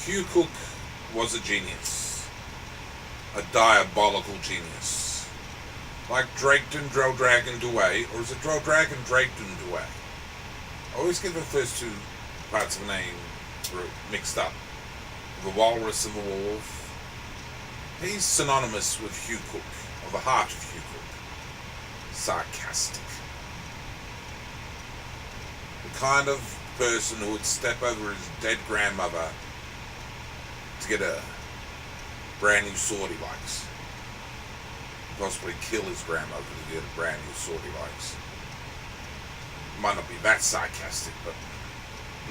Hugh Cook was a genius, a diabolical genius. Like Draketon, Dreldragon, Douay, or is it Dreldragon, Draketon, Douay? I always get the first two parts of a name mixed up. The Walrus and the Wolf. He's synonymous with Hugh Cook, or the heart of Hugh Cook. Sarcastic. The kind of person who would step over his dead grandmother to get a brand new sword he likes. Possibly kill his grandmother to get a brand new sword he likes. Might not be that sarcastic, but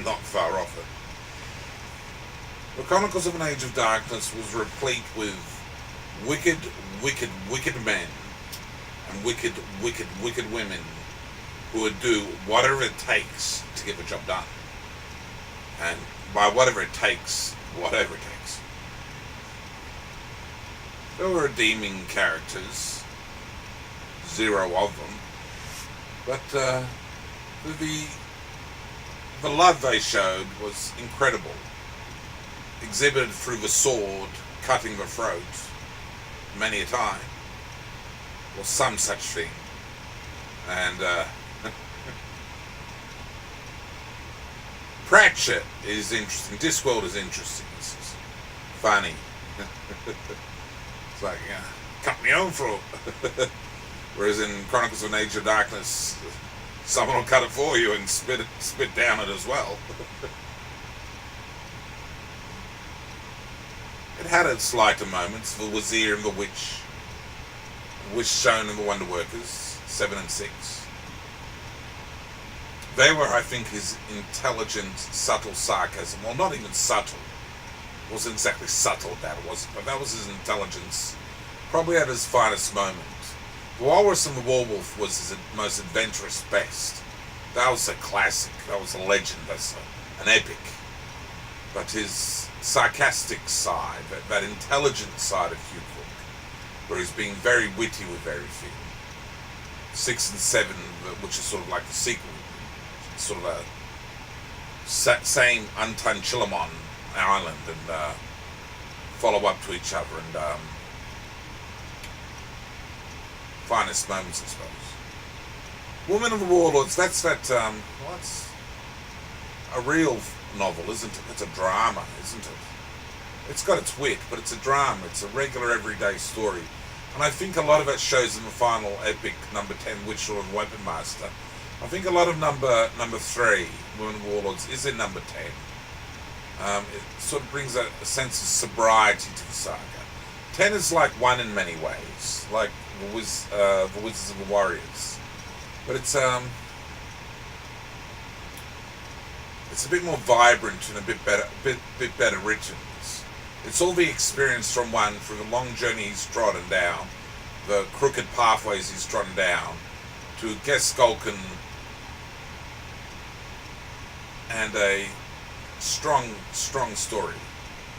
not far off it. The Chronicles of an Age of Darkness was replete with wicked, wicked, wicked men and wicked, wicked, wicked women who would do whatever it takes to get the job done. And by whatever it takes, whatever it takes. There were redeeming characters, 0 of them, but the love they showed was incredible. Exhibited through the sword, cutting the throat, many a time, or some such thing. And Pratchett is interesting. Discworld is interesting. It's funny. It's like, cut me own throat. Whereas in Chronicles of an Age of Darkness, someone will cut it for you and spit down it as well. It had its lighter moments. The Wazir and the Witch shown in the Wonder Workers 7 and 6. They were, I think, his intelligent, subtle sarcasm. Well, not even subtle. It wasn't exactly subtle about it, was it? But that was his intelligence, probably at his finest moment. The Walrus and the Werewolf was his most adventurous best. That was a classic. That was a legend. That's an epic. But his sarcastic side, that intelligent side of Hugh Cook, where he's being very witty with everything. 6 and 7, which is sort of like the sequel, sort of a same Untun Chilamon Island, and follow up to each other, and finest moments, I suppose. Woman of the Warlords, that's a real novel, isn't it? It's a drama, isn't it? It's got its wit, but it's a drama. It's a regular, everyday story. And I think a lot of it shows in the final epic, number 10, Witcher and Weapon Master. I think a lot of number 3, Women of Warlords, is in number 10. It sort of brings a sense of sobriety to the saga. 10 is like 1 in many ways, like the Wizards of the Warriors. But it's a bit more vibrant and a bit better written. It's all the experience from 1 through the long journey he's trodden down, the crooked pathways he's trodden down, to Geskulken, and a strong story.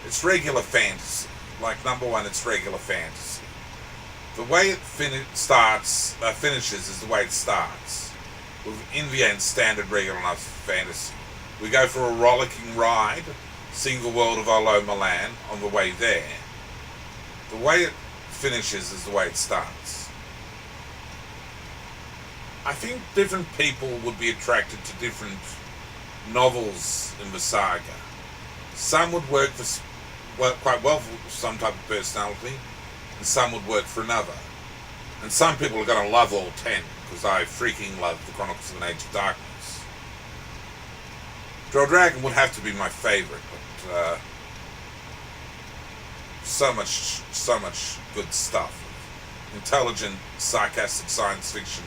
It's regular fantasy. Like number 1, it's regular fantasy. The way it finishes is the way it starts. With, in the end, standard regular enough fantasy. We go for a rollicking ride, seeing the world of Olo Milan on the way there. The way it finishes is the way it starts. I think different people would be attracted to different novels in the saga. Some would work quite well for some type of personality, and some would work for another. And some people are going to love all 10, because I freaking love the Chronicles of an Age of Darkness. Dreldragon would have to be my favourite, but so much good stuff. Intelligent, sarcastic science fiction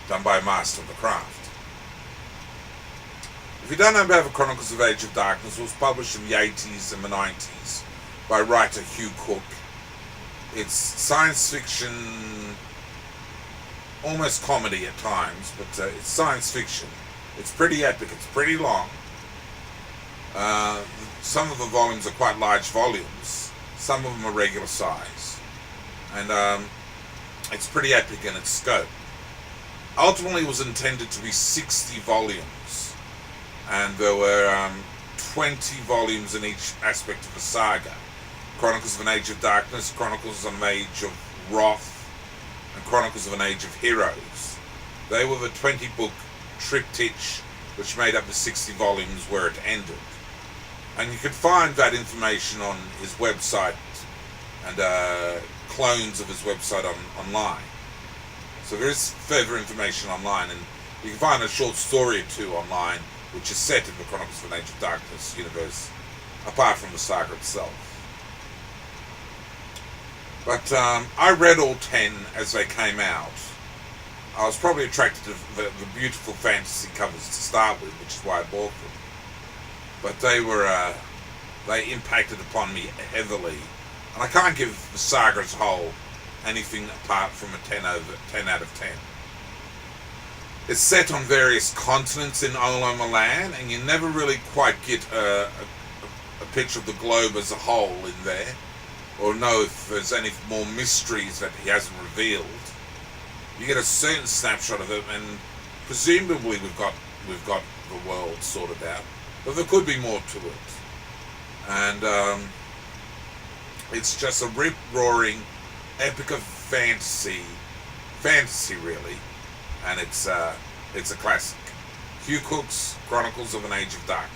done by a master of the craft. If you don't know about the Chronicles of Age of Darkness, it was published in the 80s and the 90s by writer Hugh Cook. It's science fiction, almost comedy at times, but it's science fiction. It's pretty epic, it's pretty long. Some of the volumes are quite large volumes, some of them are regular size. And it's pretty epic in its scope. Ultimately it was intended to be 60 volumes. And there were 20 volumes in each aspect of the saga. Chronicles of an Age of Darkness, Chronicles of an Age of Wrath, and Chronicles of an Age of Heroes. They were the 20-book triptych which made up the 60 volumes where it ended. And you can find that information on his website and clones of his website online. So there is further information online, and you can find a short story or two online which is set in the Chronicles of an Age of Darkness universe, apart from the saga itself. But I read all 10 as they came out. I was probably attracted to the beautiful fantasy covers to start with, which is why I bought them. But they impacted upon me heavily, and I can't give the saga as a whole anything apart from a 10 out of 10. It's set on various continents in Oloma Land, and you never really quite get a picture of the globe as a whole in there, or know if there's any more mysteries that he hasn't revealed. You get a certain snapshot of it, and presumably we've got the world sorted out, but there could be more to it. And it's just a rip-roaring epic of fantasy really, and it's a classic. Hugh Cook's Chronicles of an Age of Darkness.